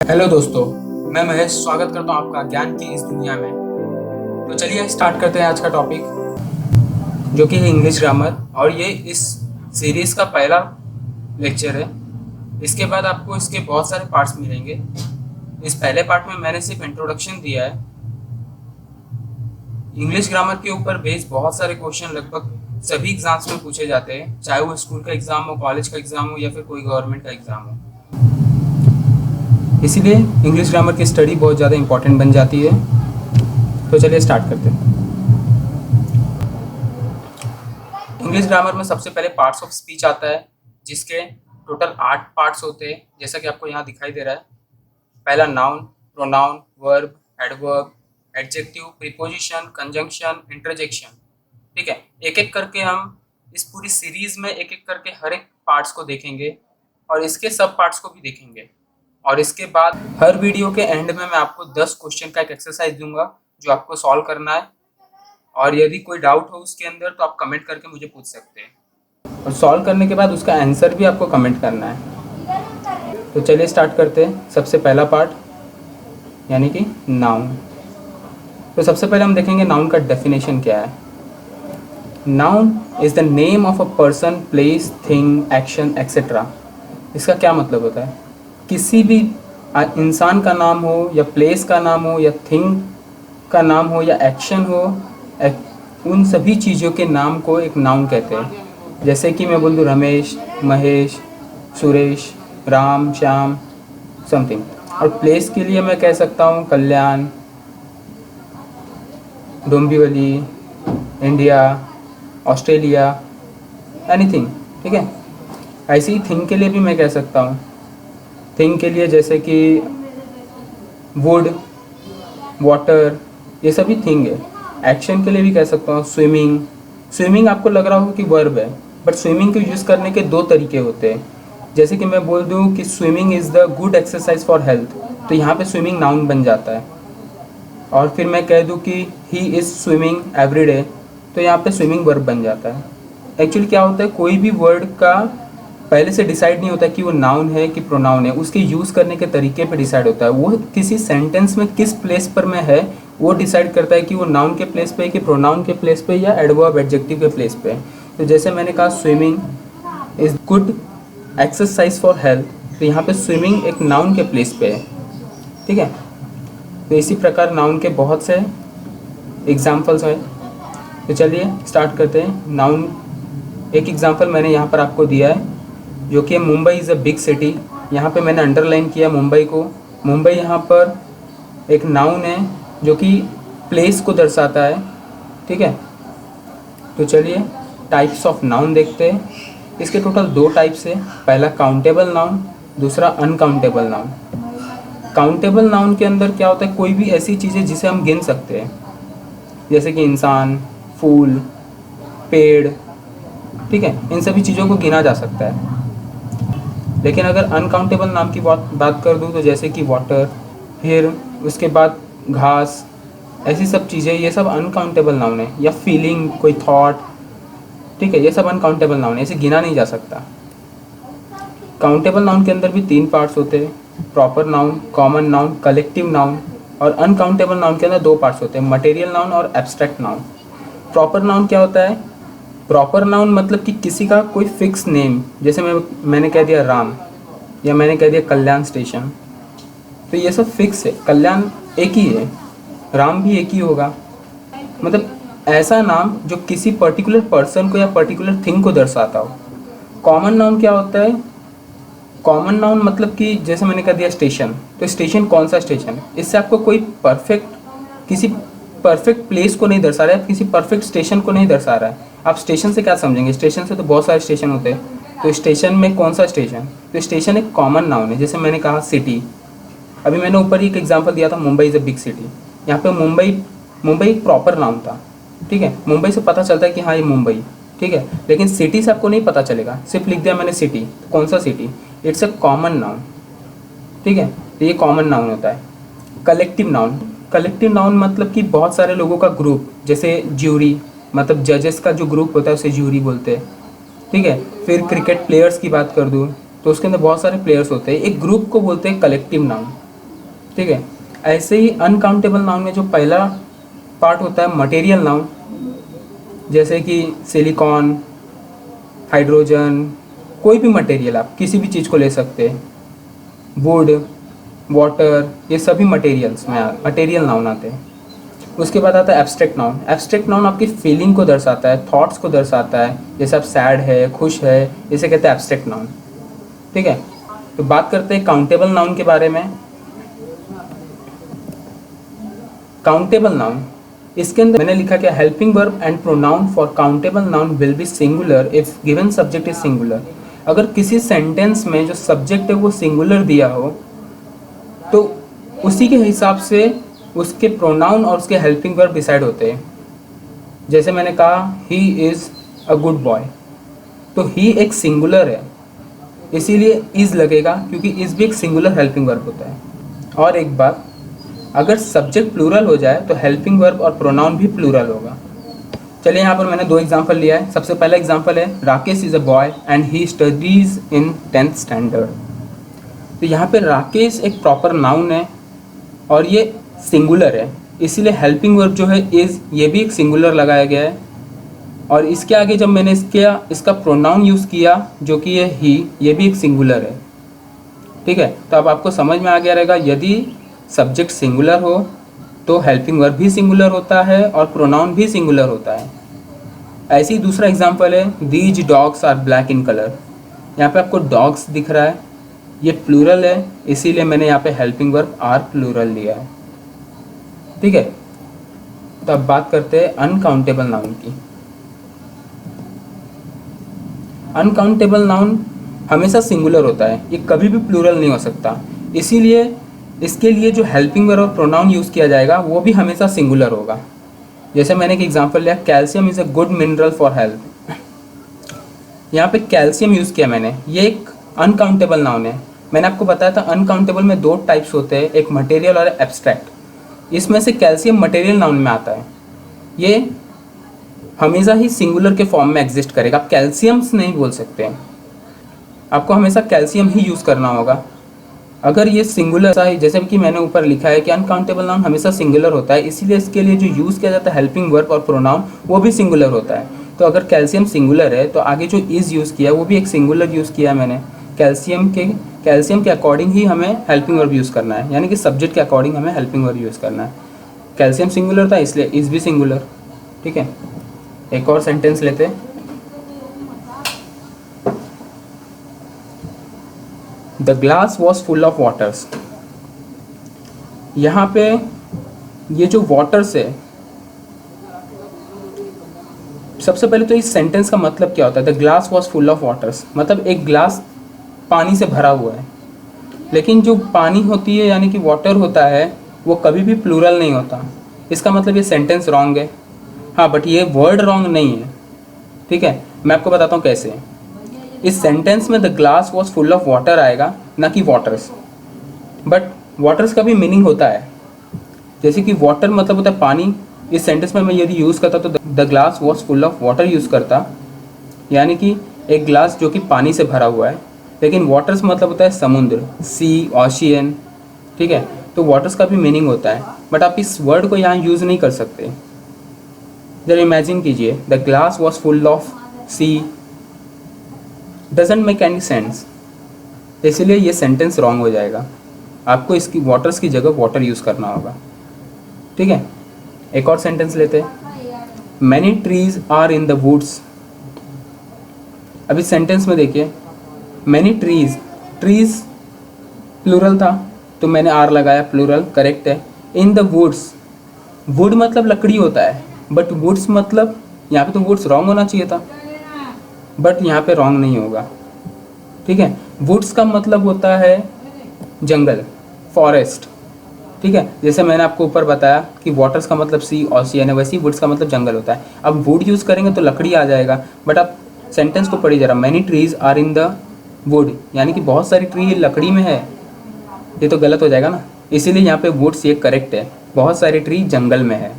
Hello दोस्तों, मैं महेश स्वागत करता हूं आपका ज्ञान की इस दुनिया में। तो चलिए स्टार्ट करते हैं आज का टॉपिक, जो कि है इंग्लिश ग्रामर। और ये इस सीरीज का पहला लेक्चर है। इसके बाद आपको इसके बहुत सारे पार्ट्स मिलेंगे। इस पहले पार्ट में मैंने सिर्फ इंट्रोडक्शन दिया है। इंग्लिश ग्रामर के ऊपर बेस्ड बहुत सारे क्वेश्चन लगभग सभी एग्जाम्स में पूछे जाते हैं, चाहे वो स्कूल का एग्जाम हो, कॉलेज का एग्जाम हो या फिर कोई गवर्नमेंट का एग्जाम हो। इसीलिए इंग्लिश ग्रामर की स्टडी बहुत ज़्यादा इंपॉर्टेंट बन जाती है। तो चलिए स्टार्ट करते हैं। इंग्लिश ग्रामर में सबसे पहले पार्ट्स ऑफ स्पीच आता है, जिसके टोटल 8 पार्ट्स होते हैं, जैसा कि आपको यहाँ दिखाई दे रहा है। पहला noun, pronoun, verb, adverb, adjective, preposition, conjunction, interjection. ठीक है, एक एक करके हम इस पूरी सीरीज में एक एक करके हर एक पार्ट्स को देखेंगे और इसके सब पार्ट्स को भी देखेंगे। और इसके बाद हर वीडियो के एंड में मैं आपको 10 क्वेश्चन का एक एक्सरसाइज दूंगा जो आपको सॉल्व करना है। और यदि कोई डाउट हो उसके अंदर तो आप कमेंट करके मुझे पूछ सकते हैं, और सॉल्व करने के बाद उसका आंसर भी आपको कमेंट करना है। तो चलिए स्टार्ट करते हैं। सबसे पहला पार्ट यानी कि नाउन। तो सबसे पहले हम देखेंगे नाउन का डेफिनेशन क्या है। Noun is the name of a person, place, thing, action etcetera. इसका क्या मतलब होता है? किसी भी इंसान का नाम हो या प्लेस का नाम हो या थिंग का नाम हो या एक्शन हो, उन सभी चीज़ों के नाम को एक नाउन कहते हैं। जैसे कि मैं बोल दूँ रमेश, महेश, सुरेश, राम, श्याम, समथिंग। और प्लेस के लिए मैं कह सकता हूँ कल्याण, डोंबिवली, इंडिया, ऑस्ट्रेलिया, एनीथिंग। ठीक है, ऐसे ही थिंग के लिए भी मैं कह सकता हूँ। थिंग के लिए जैसे कि वुड, वाटर, ये सभी थिंग है। एक्शन के लिए भी कह सकता हूँ स्विमिंग। स्विमिंग आपको लग रहा हो कि वर्ब है, बट स्विमिंग को यूज़ करने के 2 तरीके होते हैं। जैसे कि मैं बोल दूँ कि swimming is the good exercise for health, तो यहाँ पे स्विमिंग नाउन बन जाता है। और फिर मैं कह दूँ कि he is swimming every day, तो यहाँ पे स्विमिंग वर्ब बन जाता है। एक्चुअली क्या होता है, कोई भी वर्ड का पहले से डिसाइड नहीं होता कि वो नाउन है कि प्रोनाउन है, उसके यूज़ करने के तरीके पे डिसाइड होता है। वो किसी सेंटेंस में किस प्लेस पर में है वो डिसाइड करता है कि वो नाउन के प्लेस पे है कि प्रोनाउन के प्लेस पे या एडवर्ब एडजेक्टिव के प्लेस पे है। तो जैसे मैंने कहा swimming is good exercise for health, तो यहाँ पे स्विमिंग एक नाउन के प्लेस पे है। ठीक है, तो इसी प्रकार नाउन के बहुत से एग्जाम्पल्स हैं। तो चलिए स्टार्ट करते हैं। नाउन एक एग्जाम्पल मैंने यहाँ पर आपको दिया है, जो कि Mumbai is a big city. यहाँ पे मैंने अंडरलाइन किया मुंबई को। मुंबई यहाँ पर एक नाउन है जो कि प्लेस को दर्शाता है। ठीक है, तो चलिए टाइप्स ऑफ नाउन देखते हैं। इसके टोटल 2 टाइप्स है। पहला काउंटेबल नाउन, दूसरा अनकाउंटेबल नाउन। काउंटेबल नाउन के अंदर क्या होता है, कोई भी ऐसी चीज़ें जिसे हम गिन सकते हैं, जैसे कि इंसान, फूल, पेड़। ठीक है, इन सभी चीज़ों को गिना जा सकता है। लेकिन अगर अनकाउंटेबल नाम की बात कर दूँ तो जैसे कि वाटर, फिर उसके बाद घास, ऐसी सब चीज़ें, ये सब अनकाउंटेबल नाउन है। या फीलिंग, कोई थॉट। ठीक है, ये सब अनकाउंटेबल नाउन है, इसे गिना नहीं जा सकता। काउंटेबल नाउन के अंदर भी 3 पार्ट्स होते हैं, proper noun, common noun, collective noun. और अनकाउंटेबल नाउन के अंदर 2 पार्ट्स होते हैं, मटेरियल नाउन और एब्स्ट्रैक्ट नाउन। प्रॉपर नाउन क्या होता है? प्रॉपर नाउन मतलब कि किसी का कोई फिक्स नेम, जैसे मैंने कह दिया राम, या मैंने कह दिया कल्याण स्टेशन, तो ये सब फिक्स है। कल्याण एक ही है, राम भी एक ही होगा। मतलब ऐसा नाम जो किसी पर्टिकुलर पर्सन को या पर्टिकुलर थिंग को दर्शाता हो। कॉमन नाउन क्या होता है? कॉमन नाउन मतलब कि जैसे मैंने कह दिया स्टेशन, तो स्टेशन कौन सा स्टेशन, इससे आपको कोई किसी परफेक्ट प्लेस को नहीं दर्शा रहा है, किसी परफेक्ट स्टेशन को नहीं दर्शा रहा है। आप स्टेशन से क्या समझेंगे? स्टेशन से तो बहुत सारे स्टेशन होते हैं, तो स्टेशन में कौन सा स्टेशन? तो स्टेशन एक कॉमन नाउन है। जैसे मैंने कहा सिटी, अभी मैंने ऊपर ही एक एग्जांपल दिया था, Mumbai is a big city. यहाँ पे मुंबई एक प्रॉपर नाउन था। ठीक है, मुंबई से पता चलता है कि हाँ ये मुंबई। ठीक है, लेकिन सिटी से आपको नहीं पता चलेगा, सिर्फ लिख दिया मैंने सिटी, तो कौन सा city? It's a common noun. ठीक है, तो ये कॉमन नाउन होता है। कलेक्टिव नाउन, कलेक्टिव नाउन मतलब कि बहुत सारे लोगों का ग्रुप, जैसे ज्यूरी, मतलब जजेस का जो ग्रुप होता है उसे ज्यूरी बोलते हैं। ठीक है, फिर क्रिकेट प्लेयर्स की बात कर दूँ तो उसके अंदर बहुत सारे प्लेयर्स होते हैं, एक ग्रुप को बोलते हैं कलेक्टिव नाउन। ठीक है। ऐसे ही अनकाउंटेबल नाउन में जो पहला पार्ट होता है मटेरियल नाउन, जैसे कि सिलिकॉन, हाइड्रोजन, कोई भी मटेरियल आप किसी भी चीज़ को ले सकते हैं, वुड, वाटर, ये सभी मटेरियल्स में मटेरियल नाउन आते हैं। उसके बाद आता है एब्स्ट्रैक्ट नाउन। एब्स्ट्रैक्ट नाउन आपकी फीलिंग को दर्शाता है, थॉट्स को दर्शाता है, जैसे आप सैड है, खुश है, इसे कहते हैं एब्स्ट्रैक्ट नाउन। ठीक है, तो बात करते हैं काउंटेबल नाउन के बारे में। काउंटेबल नाउन, इसके अंदर मैंने लिखा क्या, helping verb and pronoun for countable noun will be singular if given subject is singular. अगर किसी सेंटेंस में जो सब्जेक्ट है वो सिंगुलर दिया हो तो उसी के हिसाब से उसके प्रोनाउन और उसके हेल्पिंग वर्ब डिसाइड होते हैं। जैसे मैंने कहा he is a good boy, तो ही एक सिंगुलर है, इसीलिए इज़ लगेगा, क्योंकि इज़ भी एक सिंगुलर हेल्पिंग वर्ब होता है। और एक बात, अगर सब्जेक्ट प्लूरल हो जाए तो हेल्पिंग वर्ब और प्रोनाउन भी प्लूरल होगा। चलिए यहाँ पर मैंने 2 एग्जाम्पल लिया है। सबसे पहला एग्जाम्पल है Rakesh is a boy and he studies in 10th standard. तो यहाँ पे राकेश एक प्रॉपर नाउन है और ये सिंगुलर है, इसीलिए हेल्पिंग वर्ब जो है इज़, ये भी एक सिंगुलर लगाया गया है। और इसके आगे जब मैंने इसका प्रोनाउन यूज़ किया जो कि ये ही, ये भी एक सिंगुलर है। ठीक है, तो अब आपको समझ में आ गया रहेगा, यदि सब्जेक्ट सिंगुलर हो तो हेल्पिंग वर्ब भी सिंगुलर होता है और प्रोनाउन भी सिंगुलर होता है। ऐसे ही दूसरा एग्जांपल है these dogs are black in colour. यहाँ पे आपको डॉग्स दिख रहा है, ये प्लूरल है, इसीलिए मैंने यहाँ पे हेल्पिंग वर्ब आर प्लूरल लिया है। ठीक है, तो अब बात करते हैं अनकाउंटेबल नाउन की। अनकाउंटेबल नाउन हमेशा सिंगुलर होता है, ये कभी भी प्लूरल नहीं हो सकता, इसीलिए इसके लिए जो हेल्पिंग वर्ब और प्रोनाउन यूज़ किया जाएगा वो भी हमेशा सिंगुलर होगा। जैसे मैंने एक एग्जांपल लिया, calcium is a good mineral for health. यहाँ पे कैल्शियम यूज़ किया मैंने, ये एक अनकाउंटेबल नाउन है। मैंने आपको बताया था अनकाउंटेबल में 2 टाइप्स होते हैं, एक मटेरियल और एब्स्ट्रैक्ट। इसमें से कैल्शियम मटेरियल नाउन में आता है, ये हमेशा ही सिंगुलर के फॉर्म में एग्जिस्ट करेगा, आप कैल्शियम्स नहीं बोल सकते, आपको हमेशा कैल्शियम ही यूज़ करना होगा। अगर ये सिंगुलर है, जैसे कि मैंने ऊपर लिखा है कि अनकाउंटेबल नाउन हमेशा सिंगुलर होता है, इसीलिए इसके लिए जो यूज़ किया जाता है हेल्पिंग वर्ब और प्रोनाउन वो भी सिंगुलर होता है। तो अगर कैल्शियम सिंगुलर है तो आगे जो इज़ यूज़ किया वो भी एक सिंगुलर यूज़ किया है मैंने। कैल्शियम के अकॉर्डिंग ही हमें हेल्पिंग वर्ब यूज़ करना है, यानी कि सब्जेक्ट के अकॉर्डिंग हमें हेल्पिंग वर्ब यूज़ करना है। कैल्शियम सिंगुलर था इसलिए इज़ भी सिंगुलर। ठीक है, एक और सेंटेंस लेते हैं। The glass was full of waters. यहाँ पे ये जो वाटर्स है, सबसे पहले तो इस सेंटेंस का मतलब क्या होता है। The glass was full of waters मतलब एक ग्लास पानी से भरा हुआ है, लेकिन जो पानी होती है यानी कि वाटर होता है वो कभी भी प्लूरल नहीं होता। इसका मतलब ये सेंटेंस रॉन्ग है। हाँ, बट ये वर्ड रॉन्ग नहीं है। ठीक है, मैं आपको बताता हूँ कैसे। इस सेंटेंस में the glass was full of water आएगा, ना कि वाटर्स। बट वाटर्स का भी मीनिंग होता है, जैसे कि वाटर मतलब होता है पानी। इस सेंटेंस में मैं यदि यूज़ करता तो the glass was full of water use करता, यानी कि एक ग्लास जो कि पानी से भरा हुआ है। लेकिन वाटर्स मतलब होता है समुद्र, सी, ओशियन। ठीक है, तो वाटर्स का भी मीनिंग होता है, बट आप इस वर्ड को यहाँ यूज़ नहीं कर सकते। जरा इमेजिन कीजिए, the glass was full of sea, doesn't make any sense, इसलिए ये सेंटेंस रॉन्ग हो जाएगा। आपको इसकी वाटर्स की जगह वाटर यूज़ करना होगा। ठीक है, एक और सेंटेंस लेते हैं। Many trees are in the woods. अभी सेंटेंस में देखिए, मैनी ट्रीज, ट्रीज प्लूरल था तो मैंने आर लगाया, प्लूरल करेक्ट है। इन द वुड्स, वुड मतलब लकड़ी होता है, बट वुड्स मतलब यहाँ पे तो वुड्स रॉन्ग होना चाहिए था, बट यहाँ पे रॉन्ग नहीं होगा। ठीक है, वुड्स का मतलब होता है जंगल, फॉरेस्ट। ठीक है, जैसे मैंने आपको ऊपर बताया कि वाटर्स का मतलब सी, ओशियन है, वैसे ही वुड्स का मतलब जंगल होता है। अब वुड यूज़ करेंगे तो लकड़ी आ जाएगा, बट आप सेंटेंस को पढ़िए जरा, many trees are in the wood, यानी कि बहुत सारी ट्री लकड़ी में है, ये तो गलत हो जाएगा ना। इसीलिए यहाँ पे वुड्स ये करेक्ट है, बहुत सारी ट्री जंगल में है।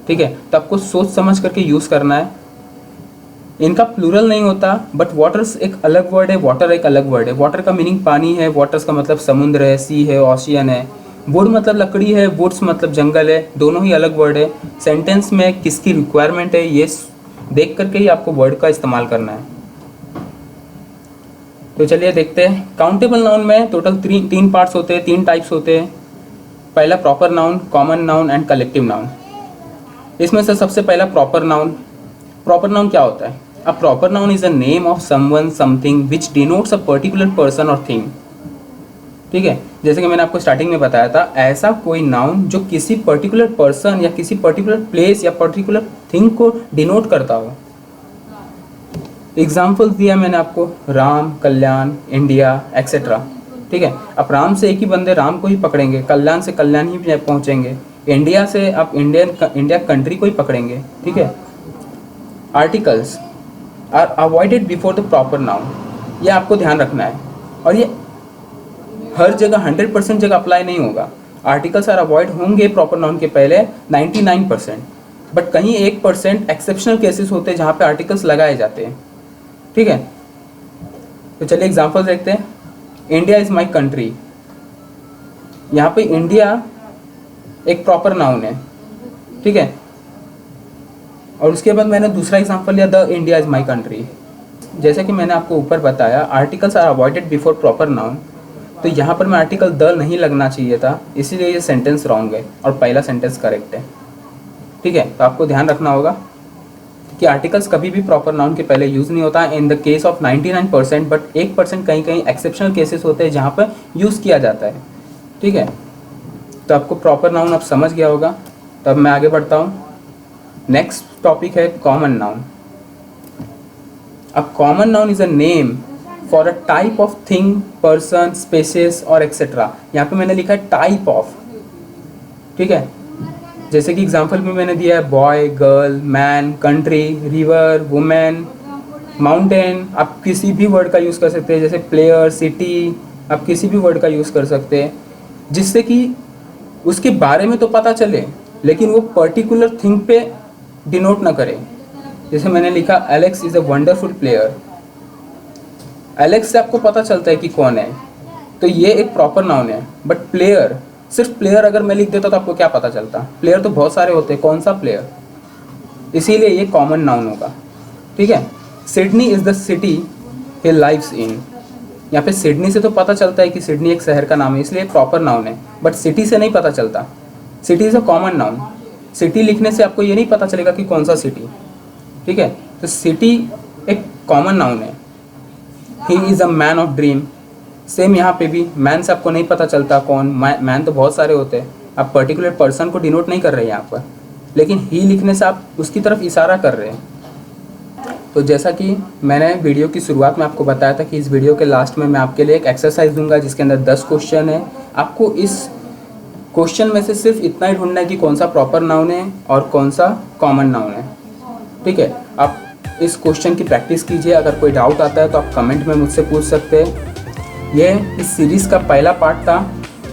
ठीक है, तो आपको सोच समझ करके यूज़ करना है। इनका प्लूरल नहीं होता, बट वाटर्स एक अलग वर्ड है, वाटर एक अलग वर्ड है। वाटर का मीनिंग पानी है, वाटर्स का मतलब समुद्र है, सी है, ओशियन है। वुड मतलब लकड़ी है, वुड्स मतलब जंगल है, दोनों ही अलग वर्ड है। सेंटेंस में किसकी रिक्वायरमेंट है ये देख करके ही आपको वर्ड का इस्तेमाल करना है। तो चलिए देखते हैं। काउंटेबल नाउन में टोटल तीन पार्ट्स होते हैं, 3 टाइप्स होते हैं। पहला proper noun, common noun and collective noun. इसमें से सबसे पहला प्रॉपर नाउन। प्रॉपर नाउन क्या होता है? A proper noun is a name of someone something which denotes a particular person और थिंग। ठीक है, जैसे कि मैंने आपको स्टार्टिंग में बताया था, ऐसा कोई नाउन जो किसी पर्टिकुलर पर्सन या किसी पर्टिकुलर प्लेस या पर्टिकुलर थिंग को डिनोट करता हो। एग्जाम्पल्स दिया मैंने आपको, राम, कल्याण, इंडिया एक्सेट्रा। ठीक है, अब राम से एक ही बंदे राम को ही पकड़ेंगे, कल्याण से कल्याण ही पहुंचेंगे, इंडिया से आप इंडिया कंट्री को ही पकड़ेंगे। ठीक है। Articles are avoided before the proper noun, ये आपको ध्यान रखना है, और ये हर जगह 100% जगह अप्लाई नहीं होगा। आर्टिकल्स आर अवॉइड होंगे प्रॉपर नाउन के पहले 99%, बट कहीं 1% एक्सेप्शनल केसेस होते हैं जहाँ पे आर्टिकल्स लगाए जाते हैं। ठीक है, तो चलिए एग्जांपल देखते हैं। इंडिया इज माई कंट्री, यहाँ पे इंडिया एक प्रॉपर नाउन है। ठीक है, और उसके बाद मैंने दूसरा एग्जांपल लिया, the India is my country. जैसे कि मैंने आपको ऊपर बताया, articles are avoided before proper noun, तो यहाँ पर मैं आर्टिकल द नहीं लगना चाहिए था, इसीलिए ये सेंटेंस रॉन्ग है और पहला सेंटेंस करेक्ट है। ठीक है, तो आपको ध्यान रखना होगा कि आर्टिकल्स कभी भी प्रॉपर नाउन के पहले यूज़ नहीं होता in the case of 99%, but 1% कहीं कहीं एक्सेप्शनल केसेस होते हैं जहाँ पर यूज़ किया जाता है। ठीक है, तो आपको प्रॉपर नाउन अब समझ गया होगा। तब मैं आगे बढ़ता हूँ। नेक्स्ट टॉपिक है कॉमन नाउन। अब common noun is a name for a type of thing, person, species और एक्सेट्रा। यहाँ पे मैंने लिखा है टाइप ऑफ। ठीक है, जैसे कि एग्जांपल में मैंने दिया है boy, girl, man, country, river, women, mountain. आप किसी भी वर्ड का यूज़ कर सकते हैं, जैसे प्लेयर, सिटी, आप किसी भी वर्ड का यूज़ कर सकते हैं जिससे कि उसके बारे में तो पता चले लेकिन वो पर्टिकुलर थिंग पे डिनोट ना करे। जैसे मैंने लिखा Alex is a wonderful player. Alex से आपको पता चलता है कि कौन है, तो ये एक प्रॉपर नाउन है। बट प्लेयर, सिर्फ प्लेयर अगर मैं लिख देता तो आपको क्या पता चलता? प्लेयर तो बहुत सारे होते हैं, कौन सा प्लेयर? इसीलिए ये कॉमन नाउन होगा। ठीक है। Sydney is the city he lives in. यहाँ पे सिडनी से तो पता चलता है कि सिडनी एक शहर का नाम है, इसलिए प्रॉपर नाउन है, बट सिटी से नहीं पता चलता। City is a common noun. City लिखने से आपको ये नहीं पता चलेगा कि कौन सा सिटी। ठीक है, तो सिटी एक कॉमन नाउन है। He is a man of dream. Same यहाँ पे भी मैन से आपको नहीं पता चलता कौन, मैन तो बहुत सारे होते हैं, आप पर्टिकुलर पर्सन को डिनोट नहीं कर रहे हैं यहाँ पर, लेकिन ही लिखने से आप उसकी तरफ इशारा कर रहे हैं। तो जैसा कि मैंने वीडियो की शुरुआत में आपको बताया था कि इस वीडियो के लास्ट में मैं आपके लिए एक एक्सरसाइज दूंगा जिसके अंदर 10 क्वेश्चन है। आपको इस क्वेश्चन में से सिर्फ इतना ही ढूंढना है कि कौन सा प्रॉपर नाउन है और कौन सा कॉमन नाउन है। ठीक है, आप इस क्वेश्चन की प्रैक्टिस कीजिए। अगर कोई डाउट आता है तो आप कमेंट में मुझसे पूछ सकते हैं। ये इस सीरीज़ का पहला पार्ट था।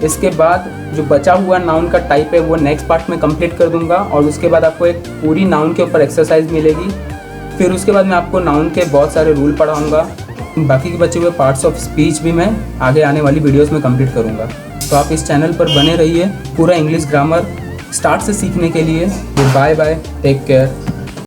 इसके बाद जो बचा हुआ नाउन का टाइप है वो नेक्स्ट पार्ट में कंप्लीट कर दूंगा, और उसके बाद आपको एक पूरी नाउन के ऊपर एक्सरसाइज मिलेगी। फिर उसके बाद मैं आपको नाउन के बहुत सारे रूल पढ़ाऊँगा। बाकी के बचे हुए पार्ट्स ऑफ स्पीच भी मैं आगे आने वाली वीडियोज़ में कंप्लीट करूँगा। तो आप इस चैनल पर बने रहिए पूरा इंग्लिश ग्रामर स्टार्ट से सीखने के लिए। Bye bye, take care.